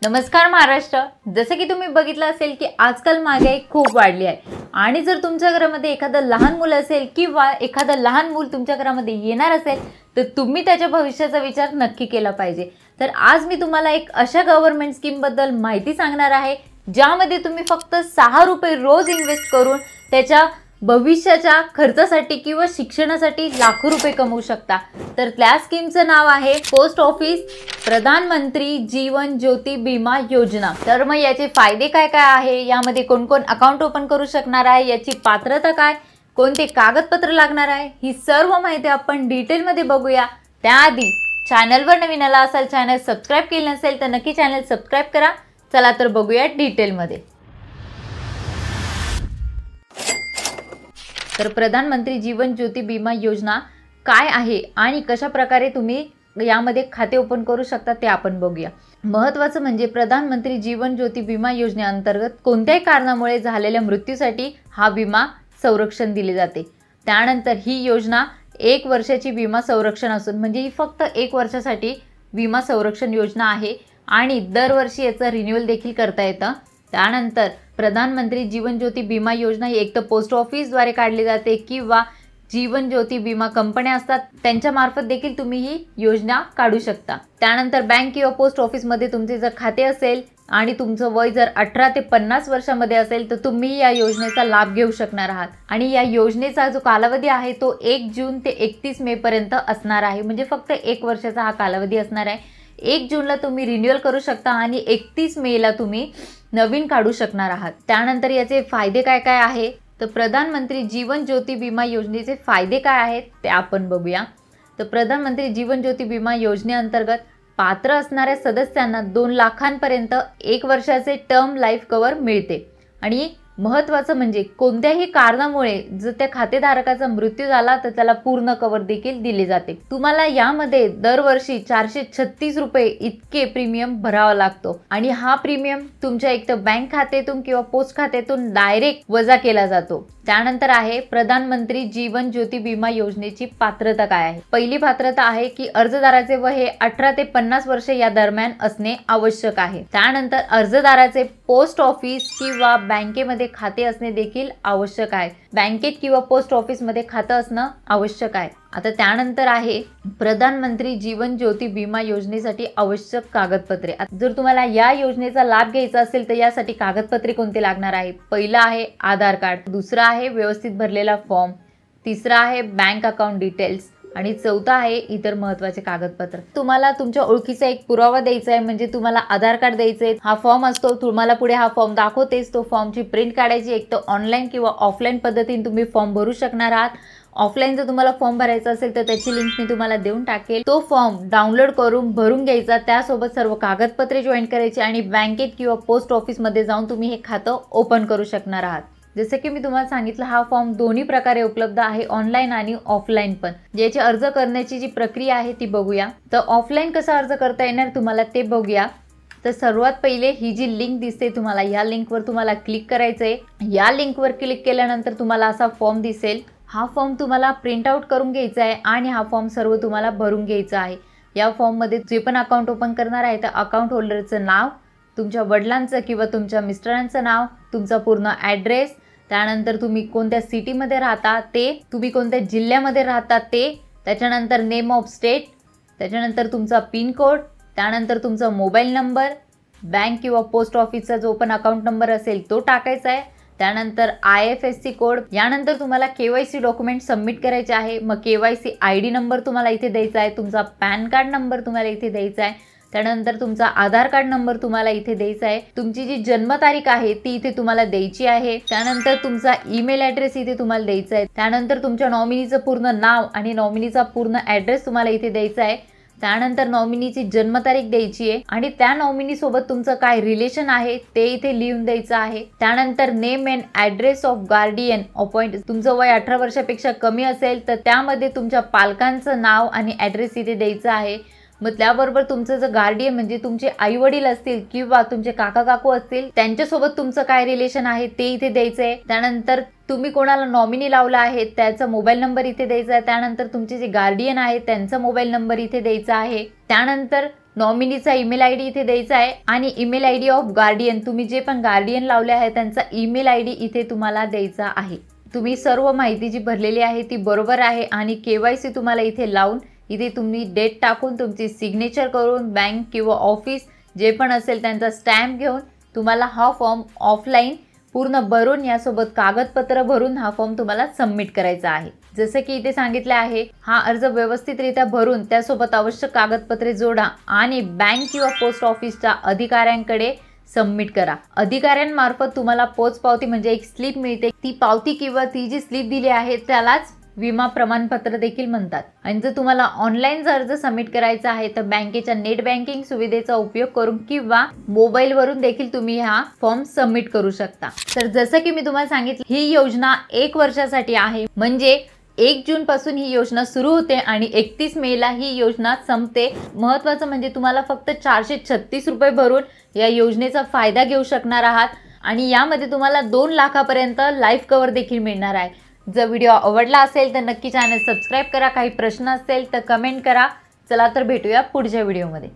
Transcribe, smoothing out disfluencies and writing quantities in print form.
नमस्कार महाराष्ट्र। जसे की तुम्ही बघितलं असेल की आजकाल महागाई खूप वाढली आहे आणि जर तुमच्या घरामध्ये एखादं लहान मूल असेल किंवा एखादं लहान मूल तुमच्या घरामध्ये येणार असेल तर तुम्ही त्याच्या भविष्याचा विचार नक्की केला पाहिजे। तर आज मी तुम्हाला एक अशा गव्हर्नमेंट स्कीम बद्दल माहिती सांगणार आहे ज्यामध्ये तुम्ही फक्त 6 रुपये रोज इन्वेस्ट करून त्याच्या भविष्याच्या खर्चासाठी किंवा शिक्षणासाठी लाखो रुपये कमवू शकता। तर त्या स्कीमचं नाव आहे पोस्ट ऑफिस प्रधानमंत्री जीवन ज्योती बीमा योजना। तर मग याचे फायदे काय काय आहे, यामध्ये कोण कोण अकाउंट ओपन करू शकणार आहे, याची पात्रता काय, कोणते कागदपत्र लागणार आहे, ही सर्व माहिती आपण डिटेलमध्ये बघूया। त्याआधी चॅनलवर नवीन आला असाल, चॅनल सबस्क्राइब केलं नसेल तर नक्की चॅनल सबस्क्राइब करा। चला तर बघूया डिटेलमध्ये। तर प्रधानमंत्री जीवन ज्योती बीमा योजना काय आहे आणि कशा प्रकारे तुम्ही यामध्ये खाते ओपन करू शकता ते आपण बघूया। महत्त्वाचं म्हणजे प्रधानमंत्री जीवन ज्योती बीमा योजनेअंतर्गत कोणत्याही कारणामुळे झालेल्या मृत्यूसाठी हा विमा संरक्षण दिले जाते। त्यानंतर ही योजना 1 वर्षाची विमा संरक्षण असून म्हणजे ही फक्त 1 वर्षासाठी विमा संरक्षण योजना आहे आणि दरवर्षी याचं रिन्यूअल देखील करता येतं। त्यानंतर प्रधानमंत्री जीवन ज्योती बीमा योजना ही एक तर पोस्ट ऑफिसद्वारे काढली जाते किंवा जीवन ज्योती बीमा कंपन्या असतात त्यांच्या मार्फत देखील तुम्ही ही योजना काढू शकता। त्यानंतर बँक किंवा पोस्ट ऑफिसमध्ये तुमचे जर खाते असेल आणि तुमचं वय जर 18 ते 50 वर्षांमध्ये असेल तर तुम्ही या योजनेचा लाभ घेऊ शकणार आहात। आणि या योजनेचा जो कालावधी आहे तो 1 जून ते 31 मे पर्यंत असणार आहे, म्हणजे फक्त 1 वर्षाचा हा कालावधी असणार आहे। 1 जूनला तुम्ही रिन्यूअल करू शकता आणि 31 मेला तुम्ही नवीन काढू शकणार आहात। त्यानंतर याचे फायदे काय काय आहे, तर प्रधानमंत्री जीवन ज्योती बीमा योजनेचे फायदे काय आहेत ते आपण बघूया। तर प्रधानमंत्री जीवन ज्योती बीमा योजनेअंतर्गत पात्र असणाऱ्या सदस्यांना 2 लाखांपर्यंत 1 वर्षाचे टर्म लाईफ कव्हर मिळते। आणि महत्त्वाचं म्हणजे कोणत्याही कारणामुळे जर त्या खातेधारकाचा मृत्यू झाला तर त्याला पूर्ण कव्हर देखील दिले जाते। तुम्हाला यामध्ये दरवर्षी 436 रुपये इतके प्रीमियम भरावा लागतो आणि हा प्रीमियम तुमच्या एक तर बँक खात्यातून किंवा पोस्ट खात्यातून डायरेक्ट वजा केला जातो। त्यानंतर आहे प्रधानमंत्री जीवन ज्योती बीमा योजनेची पात्रता काय आहे। पहिली पात्रता आहे की अर्जदाराचे वय हे 18 ते 50 वर्ष या दरम्यान असणे आवश्यक आहे। त्यानंतर अर्जदाराचे पोस्ट ऑफिस किंवा बँकेमध्ये खाते असणे देखील आवश्यक आहे। बँकेत किंवा पोस्ट ऑफिस मध्ये खातं असणं आवश्यक आहे। आता त्यानंतर आहे प्रधानमंत्री जीवन ज्योती बीमा योजनेसाठी आवश्यक कागदपत्रे। जर तुम्हाला या योजनेचा लाभ घ्यायचा असेल तर यासाठी कागदपत्रे कोणते लागणार आहे। पहिलं आहे आधार कार्ड, दुसरा आहे व्यवस्थित भरलेला फॉर्म, तिसरा आहे बँक अकाउंट डिटेल्स आणि चौथा आहे इतर महत्त्वाचे कागदपत्र। तुम्हाला तुमच्या ओळखीचा एक पुरावा द्यायचा आहे, म्हणजे तुम्हाला आधार कार्ड द्यायचे। हा फॉर्म असतो, तुम्हाला पुढे हा फॉर्म दाखवतेच, तो फॉर्मची प्रिंट काढायची। एक तर ऑनलाईन किंवा ऑफलाईन पद्धतीने तुम्ही फॉर्म भरू शकणार आहात। ऑफलाईन जर तुम्हाला फॉर्म भरायचा असेल तर त्याची लिंक मी तुम्हाला देऊन टाकेल। तो फॉर्म डाउनलोड करून भरून घ्यायचा, त्यासोबत सर्व कागदपत्रे जॉईन करायची आणि बँकेत किंवा पोस्ट ऑफिसमध्ये जाऊन तुम्ही हे खातं ओपन करू शकणार आहात। जसे की मी तुम्हाला सांगितलं हा फॉर्म दोन्ही प्रकारे उपलब्ध आहे, ऑनलाईन आणि ऑफलाईन पण। याची अर्ज करण्याची जी प्रक्रिया आहे ती बघूया। तर ऑफलाईन कसा अर्ज करता येणार तुम्हाला ते बघूया। तर सर्वात पहिले ही जी लिंक दिसते तुम्हाला, या लिंकवर तुम्हाला क्लिक करायचं आहे। या लिंकवर क्लिक केल्यानंतर तुम्हाला असा फॉर्म दिसेल। हा फॉर्म तुम्हाला प्रिंट आउट करून घ्यायचा आहे आणि हा फॉर्म सर्व तुम्हाला भरून घ्यायचा आहे। या फॉर्ममध्ये जे पण अकाउंट ओपन करणार आहे त्या अकाउंट होल्डरचं नाव, तुमच्या वडिलांचं किंवा तुमच्या मिस्टरांचं नाव, तुमचा पूर्ण ॲड्रेस, त्यानंतर तुम्ही कोणत्या सिटीमध्ये राहता ते, तुम्ही कोणत्या जिल्ह्यामध्ये राहता ते, त्याच्यानंतर नेम ऑफ स्टेट, त्याच्यानंतर तुमचा पिन कोड, त्यानंतर तुमचा मोबाईल नंबर, बँक किंवा पोस्ट ऑफिसचा जो पण अकाउंट नंबर असेल तो टाकायचा आहे। त्यानंतर IFSC कोड, यानंतर तुम्हाला KYC डॉक्युमेंट सबमिट करायचे आहे। मग KYC ID नंबर तुम्हाला इथे द्यायचा आहे, तुमचा पॅन कार्ड नंबर तुम्हाला इथे द्यायचा आहे, त्यानंतर तुमचा आधार कार्ड नंबर तुम्हाला इथे द्यायचा आहे, तुमची जी जन्मतारीख आहे ती इथे तुम्हाला द्यायची आहे, त्यानंतर तुमचा ईमेल ॲड्रेस इथे तुम्हाला द्यायचा आहे, त्यानंतर तुमच्या नॉमिनीचं पूर्ण नाव आणि नॉमिनीचा पूर्ण ॲड्रेस तुम्हाला इथे द्यायचा आहे, त्यानंतर नॉमिनीची जन्मतारीख द्यायची आहे आणि त्या नॉमिनी सोबत तुमचं काय रिलेशन आहे ते इथे लिहून द्यायचं आहे। त्यानंतर name and address of guardian appoint, तुमचं वय 18 वर्षापेक्षा कमी असेल तर त्यामध्ये तुमच्या पालकांचं नाव आणि ॲड्रेस इथे द्यायचं आहे। मग त्याबरोबर तुमचं जर गार्डियन म्हणजे तुमचे आई वडील असतील किंवा तुमचे काका काकू असतील त्यांच्यासोबत तुमचं काय रिलेशन आहे ते इथे द्यायचं आहे। त्यानंतर तुम्ही कोणाला नॉमिनी लावला आहे त्याचा मोबाईल नंबर इथे द्यायचा आहे, त्यानंतर तुमचे जे गार्डियन आहेत त्यांचा मोबाईल नंबर इथे द्यायचा आहे, त्यानंतर नॉमिनीचा ईमेल आयडी इथे द्यायचा आहे आणि ईमेल आयडी ऑफ गार्डियन, तुम्ही जे पण गार्डियन लावले आहे त्यांचा ईमेल आयडी इथे तुम्हाला द्यायचा आहे। तुम्ही सर्व माहिती जी भरलेली आहे ती बरोबर आहे आणि KYC तुम्हाला इथे लावून इथे तुम्ही डेट टाकून तुमची सिग्नेचर करून बँक किंवा ऑफिस जे पण असेल त्यांचा स्टॅम्प घेऊन तुम्हाला हा फॉर्म ऑफलाईन पूर्ण भरून यासोबत कागदपत्र भरून हा फॉर्म तुम्हाला सबमिट करायचा आहे। जसे की इथे सांगितले आहे, हा अर्ज व्यवस्थितरित्या भरून त्यासोबत आवश्यक कागदपत्रे जोडा आणि बँक किंवा पोस्ट ऑफिसच्या अधिकाऱ्यांकडे सबमिट करा। अधिकाऱ्यांमार्फत तुम्हाला पोचपावती म्हणजे एक स्लिप मिळते, ती पावती किंवा ती जी स्लिप दिली आहे त्यालाच विमा प्रमाणपत्र देखील म्हणतात। आणि जर तुम्हाला ऑनलाईन अर्ज सबमिट करायचा आहे तर बँकेच्या नेट बँकिंग सुविधेचा उपयोग करून किंवा मोबाईल वरून देखील तुम्ही हा फॉर्म सबमिट करू शकता। तर जसं की मी तुम्हाला सांगितलं, ही योजना 1 वर्षासाठी आहे, म्हणजे 1 जून पासून ही योजना सुरू होते आणि 31 मेला ही योजना संपते। महत्त्वाचं म्हणजे तुम्हाला फक्त 436 रुपये भरून या योजनेचा फायदा घेऊ शकणार आहात आणि यामध्ये तुम्हाला 2 लाखापर्यंत लाईफ कव्हर देखील मिळणार आहे। जर व्हिडिओ आवडला असेल तर नक्की चॅनल सबस्क्राइब करा। काही प्रश्न असेल तर कमेंट करा। चला तर भेटूया पुढच्या व्हिडिओमध्ये।